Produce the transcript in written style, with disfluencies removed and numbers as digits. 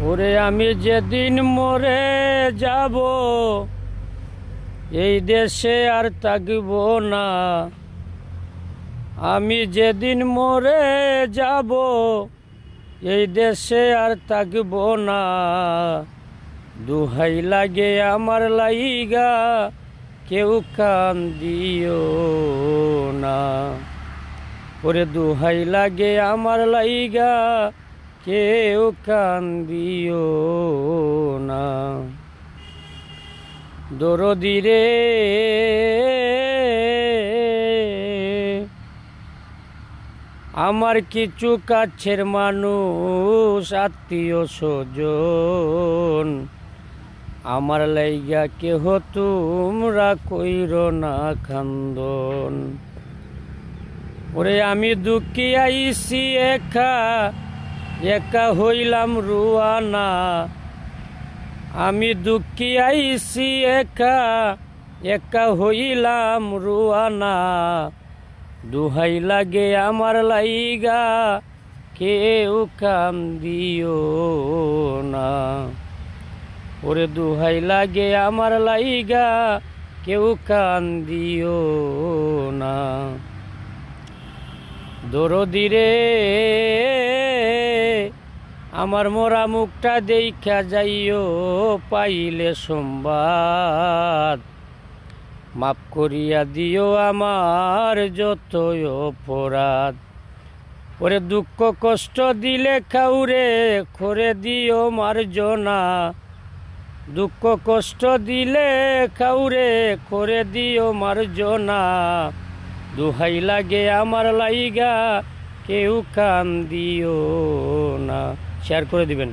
ওরে আমি যেদিন মরে যাব, এই দেশে আর থাকব না। আমি যেদিন মরে যাব, এই দেশে আর থাকব না। দুহাই লাগে আমার লাইগা, কেউ কান দিও না। ওরে দুহাই লাগে আমার লাইগা, কেউ কান দিও না। দরদি রে, আমার কিছু কাছের মানুষ, আত্মীয় স্বজন, আমার লাইগা কেহ তোমরা কইরো না খান্দন। ওরে আমি দুঃখী আইছি একা, একা হইলাম রুয়ানা। আমি দুঃখী আইছি একা, একা হইলাম রুয়ানা। দুহাই লাগে আমার লাইগা, কেউ কাম দিও না। ওরে দুহাই লাগে আমার লাইগা, কেউ কান দিও না। দরদি রে, আমার মোরা মুখটা দেখা যাইও, পাইলে সংবাদ। মাফ করিয়া দিও আমার যতই অপরাধ। ওরে দুঃখ কষ্ট দিলে খাউরে, করে দিও মার্জনা। দুঃখ কষ্ট দিলে খাউরে, করে দিও মার্জনা। দুহাই লাগে আমার লাইগা, কেউ কান দিও না। শেয়ার করে দিবেন।